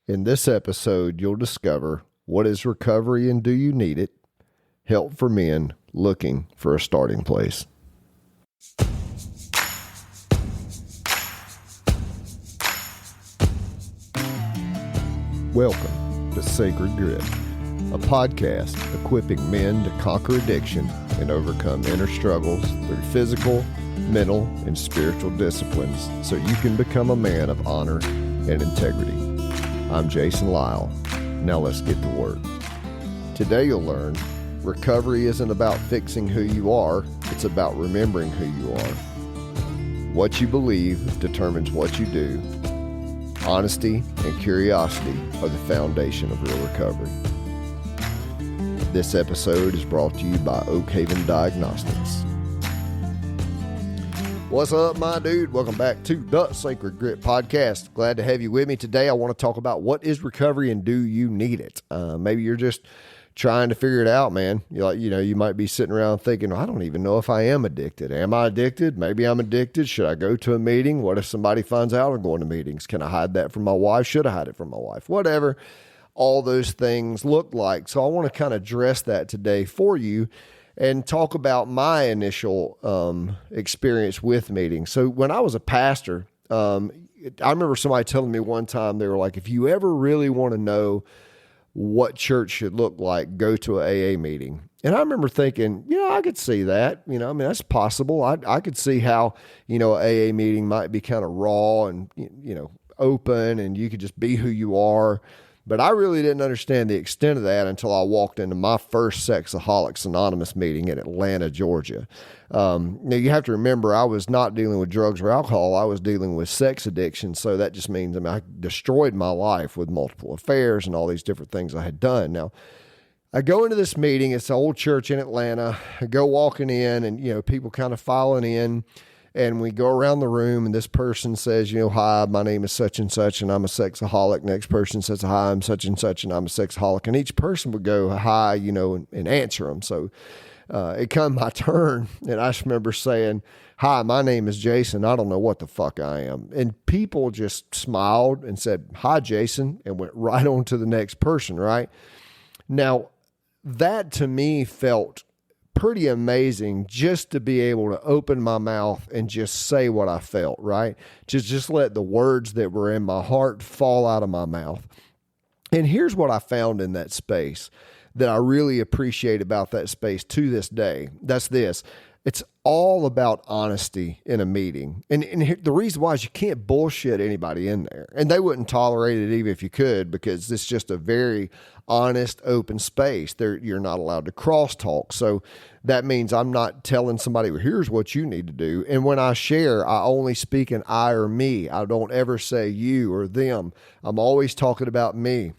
In this episode, you'll discover what is recovery and do you need it? Help for men looking for a starting place. Welcome to Sacred Grit, a podcast equipping men to conquer addiction and overcome inner struggles through physical, mental, and spiritual disciplines so you can become a man of honor and integrity. I'm Jason.Lyle. Now let's get to work. Today you'll learn recovery isn't about fixing who you are, it's about remembering who you are. What you believe determines what you do. Honesty and curiosity are the foundation of real recovery. This episode is brought to you by Oak Haven Diagnostics. What's up, my dude? Welcome back to the Sacred Grit Podcast. Glad to have you with me today. I want to talk about what is recovery and do you need it? Maybe you're just trying to figure it out, man. You might be sitting around thinking, I don't even know if I am addicted. Am I addicted? Maybe I'm addicted. Should I go to a meeting? What if somebody finds out I'm going to meetings? Can I hide that from my wife? Should I hide it from my wife? Whatever all those things look like. So I want to kind of address that today for you and talk about my initial experience with meetings. So when I was a pastor, I remember somebody telling me one time, they were like, if you ever really want to know what church should look like, go to an AA meeting. And I remember thinking, I could see that, that's possible. I could see how, an AA meeting might be kind of raw and, open and you could just be who you are. But I really didn't understand the extent of that until I walked into my first Sexaholics Anonymous meeting in Atlanta, Georgia. Now, you have to remember, I was not dealing with drugs or alcohol. I was dealing with sex addiction. So that just means, I destroyed my life with multiple affairs and all these different things I had done. Now, I go into this meeting. It's an old church in Atlanta. I go walking in and, people kind of filing in. And we go around the room and this person says, hi, my name is such and such and I'm a sexaholic. Next person says, hi, I'm such and such and I'm a sexaholic. And each person would go, hi, and answer them. So it come my turn and I just remember saying, hi, my name is Jason. I don't know what the fuck I am. And people just smiled and said, hi, Jason, and went right on to the next person, right? Now, that to me felt pretty amazing just to be able to open my mouth and just say what I felt, right? Just let the words that were in my heart fall out of my mouth. And here's what I found in that space that I really appreciate about that space to this day. That's this. It's all about honesty in a meeting. And the reason why is you can't bullshit anybody in there. And they wouldn't tolerate it even if you could, because it's just a very honest, open space. You're not allowed to crosstalk. So that means I'm not telling somebody, well, here's what you need to do. And when I share, I only speak in I or me. I don't ever say you or them. I'm always talking about me.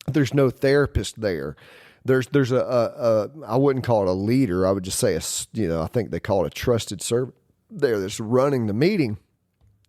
There's no therapist there. There's a I wouldn't call it a leader. I would just say I think they call it a trusted servant there that's running the meeting,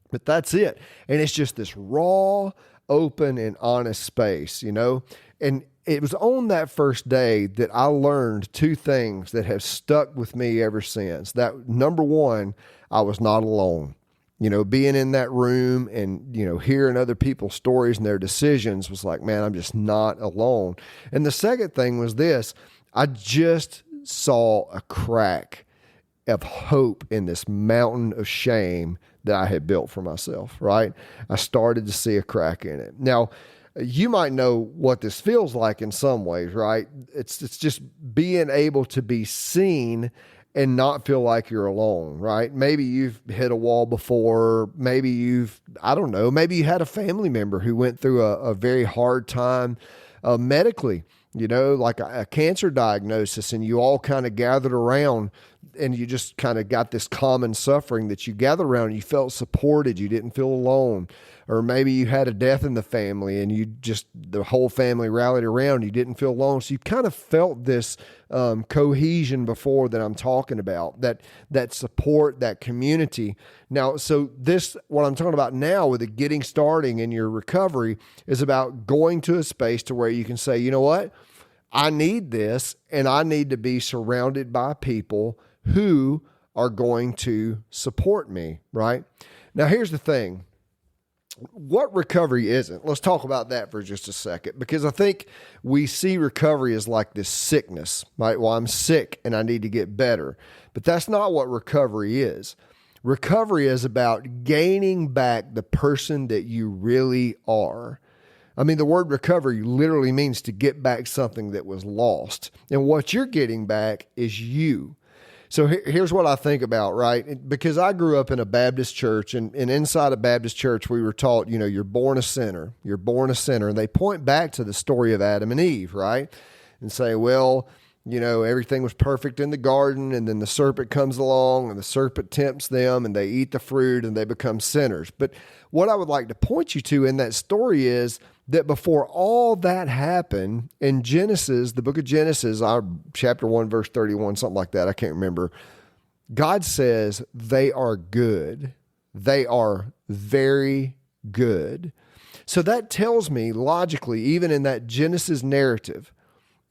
but that's it. And it's just this raw, open and honest space, and it was on that first day that I learned two things that have stuck with me ever since. That number one, I was not alone. Being in that room and, hearing other people's stories and their decisions was like, man, I'm just not alone. And the second thing was this, I just saw a crack of hope in this mountain of shame that I had built for myself, right? I started to see a crack in it. Now, you might know what this feels like in some ways, right? It's just being able to be seen and not feel like you're alone, right? Maybe you've hit a wall before. Maybe maybe you had a family member who went through a very hard time medically, like a cancer diagnosis, and you all kind of gathered around and you just kind of got this common suffering that you gathered around and you felt supported. You didn't feel alone. Or maybe you had a death in the family and the whole family rallied around. You didn't feel alone. So you kind of felt this cohesion before that I'm talking about, that support, that community. Now, so what I'm talking about now with the getting starting in your recovery is about going to a space to where you can say, you know what? I need this, and I need to be surrounded by people who are going to support me, right? Now, here's the thing. what recovery isn't. Let's talk about that for just a second, because I think we see recovery as like this sickness, right? Well, I'm sick and I need to get better, but that's not what recovery is. Recovery is about gaining back the person that you really are. I mean, the word recovery literally means to get back something that was lost. And what you're getting back is you. So here's what I think about, right? Because I grew up in a Baptist church, and inside a Baptist church, we were taught, you're born a sinner. You're born a sinner. And they point back to the story of Adam and Eve, right? And say, well, everything was perfect in the garden, and then the serpent comes along, and the serpent tempts them, and they eat the fruit, and they become sinners. But what I would like to point you to in that story is that before all that happened, in Genesis, the book of Genesis, chapter 1, verse 31, something like that, I can't remember, God says they are good. They are very good. So that tells me logically, even in that Genesis narrative,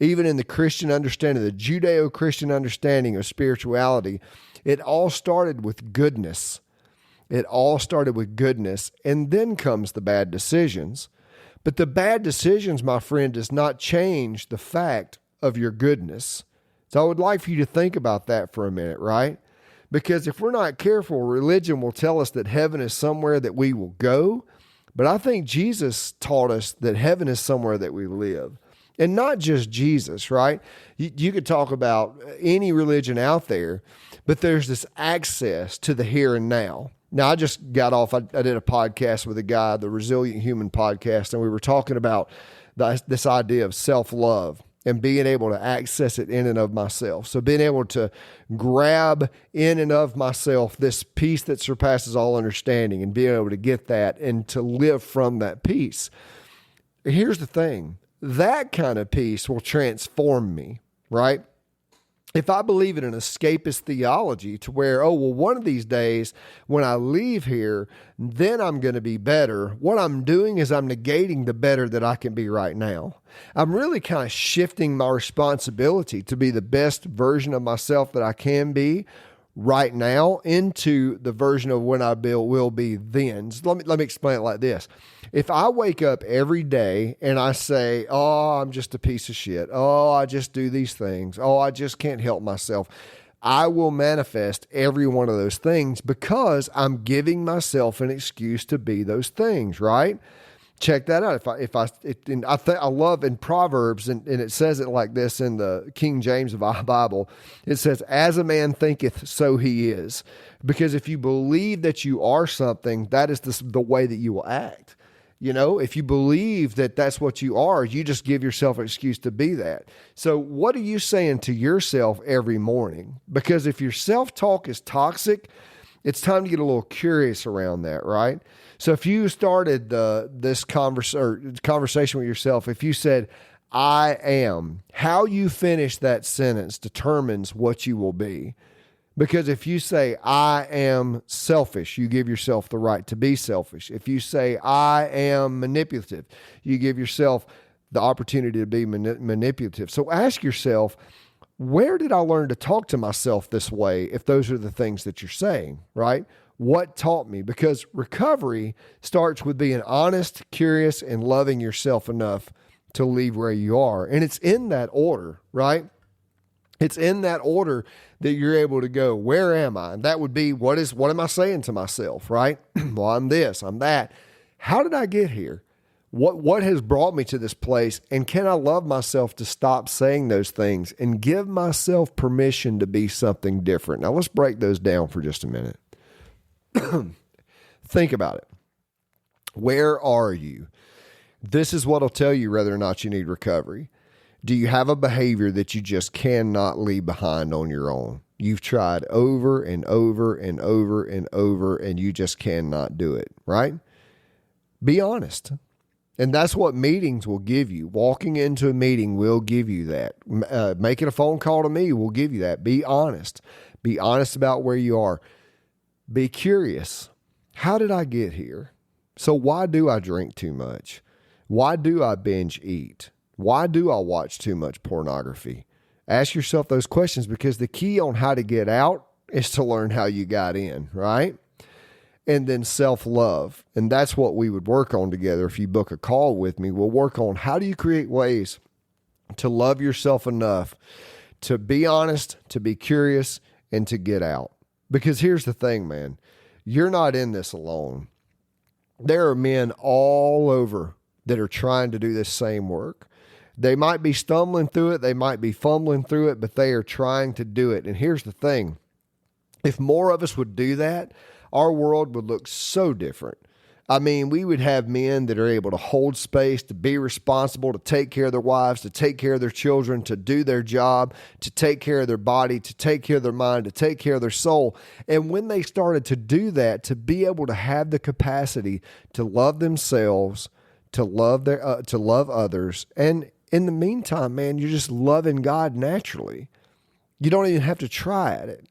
even in the Christian understanding, the Judeo-Christian understanding of spirituality, it all started with goodness. It all started with goodness, and then comes the bad decisions. But the bad decisions, my friend, does not change the fact of your goodness. So I would like for you to think about that for a minute, right? Because if we're not careful, religion will tell us that heaven is somewhere that we will go. But I think Jesus taught us that heaven is somewhere that we live. And not just Jesus, right? You could talk about any religion out there, but there's this access to the here and now. Now, I just got off, I did a podcast with a guy, the Resilient Human podcast, and we were talking about this idea of self-love and being able to access it in and of myself. So being able to grab in and of myself this peace that surpasses all understanding, and being able to get that and to live from that peace. Here's the thing. That kind of peace will transform me, right? If I believe in an escapist theology to where, one of these days when I leave here, then I'm going to be better. What I'm doing is I'm negating the better that I can be right now. I'm really kind of shifting my responsibility to be the best version of myself that I can be right now into the version of when I will be then. So let me explain it like this. If I wake up every day and I say, I'm just a piece of shit. I just do these things. I just can't help myself. I will manifest every one of those things because I'm giving myself an excuse to be those things, right? Check that out. I love in Proverbs, and it says it like this in the King James Bible. It says, as a man thinketh, so he is. Because if you believe that you are something, that is the way that you will act. If you believe that that's what you are, you just give yourself an excuse to be that. So what are you saying to yourself every morning? Because if your self-talk is toxic, it's time to get a little curious around that, right? So if you started this conversation with yourself, if you said, I am, how you finish that sentence determines what you will be. Because if you say, I am selfish, you give yourself the right to be selfish. If you say, I am manipulative, you give yourself the opportunity to be manipulative. So ask yourself, where did I learn to talk to myself this way if those are the things that you're saying, right? What taught me? Because recovery starts with being honest, curious, and loving yourself enough to leave where you are. And it's in that order, right? It's in that order that you're able to go, where am I? And that would be, what am I saying to myself, right? Well, I'm this, I'm that. How did I get here? What has brought me to this place? And can I love myself to stop saying those things and give myself permission to be something different? Now let's break those down for just a minute. Think about it. Where are you? This is what will tell you whether or not you need recovery. Do you have a behavior that you just cannot leave behind on your own? You've tried over and over and over and over, and you just cannot do it, right? Be honest. And that's what meetings will give you. Walking into a meeting will give you that. Making a phone call to me will give you that. Be honest. Be honest about where you are. Be curious. How did I get here? So why do I drink too much? Why do I binge eat? Why do I watch too much pornography? Ask yourself those questions, because the key on how to get out is to learn how you got in, right? and then self-love. And that's what we would work on together. If you book a call with me, we'll work on how do you create ways to love yourself enough to be honest, to be curious, and to get out. Because here's the thing, man, you're not in this alone. There are men all over that are trying to do this same work. They might be stumbling through it. They might be fumbling through it, but they are trying to do it. And here's the thing. If more of us would do that, our world would look so different. I mean, we would have men that are able to hold space, to be responsible, to take care of their wives, to take care of their children, to do their job, to take care of their body, to take care of their mind, to take care of their soul. And when they started to do that, to be able to have the capacity to love themselves, to love others. And in the meantime, man, you're just loving God naturally. You don't even have to try at it.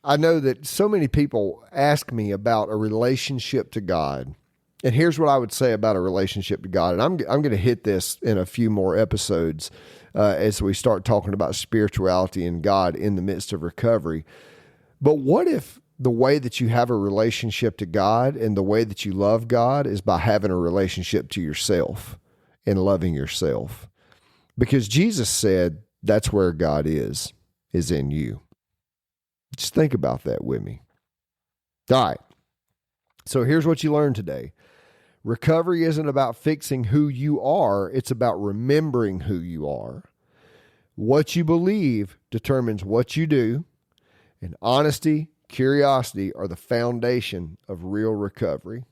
I know that so many people ask me about a relationship to God. And here's what I would say about a relationship to God. And I'm going to hit this in a few more episodes as we start talking about spirituality and God in the midst of recovery. But what if the way that you have a relationship to God and the way that you love God is by having a relationship to yourself and loving yourself? Because Jesus said that's where God is in you. Just think about that with me. All right. So here's what you learned today. Recovery isn't about fixing who you are. It's about remembering who you are. What you believe determines what you do. And honesty, curiosity are the foundation of real recovery.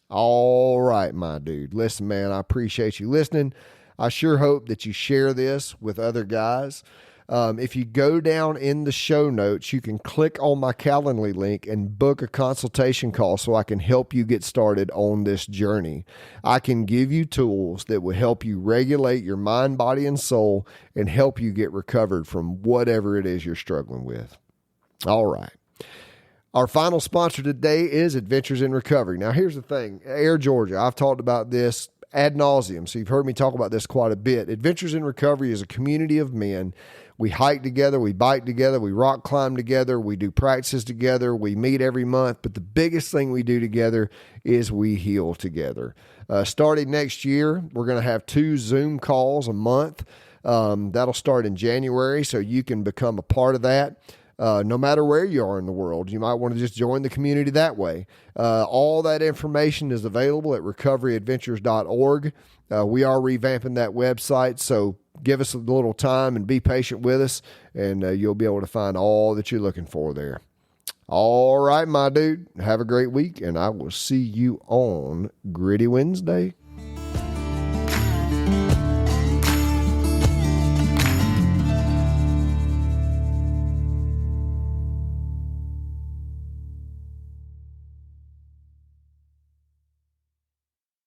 All right, my dude. Listen, man, I appreciate you listening. I sure hope that you share this with other guys. If you go down in the show notes, you can click on my Calendly link and book a consultation call so I can help you get started on this journey. I can give you tools that will help you regulate your mind, body, and soul and help you get recovered from whatever it is you're struggling with. All right. Our final sponsor today is Adventures in Recovery. Now, here's the thing. Air Georgia, I've talked about this ad nauseum, so you've heard me talk about this quite a bit. Adventures in Recovery is a community of men. We hike together, we bike together, we rock climb together, we do practices together, we meet every month. But the biggest thing we do together is we heal together. Starting next year, we're going to have 2 Zoom calls a month. That'll start in January, so you can become a part of that. No matter where you are in the world, you might want to just join the community that way. All that information is available at recoveryadventures.org. We are revamping that website, so give us a little time and be patient with us, and you'll be able to find all that you're looking for there. All right, my dude, have a great week, and I will see you on Gritty Wednesday.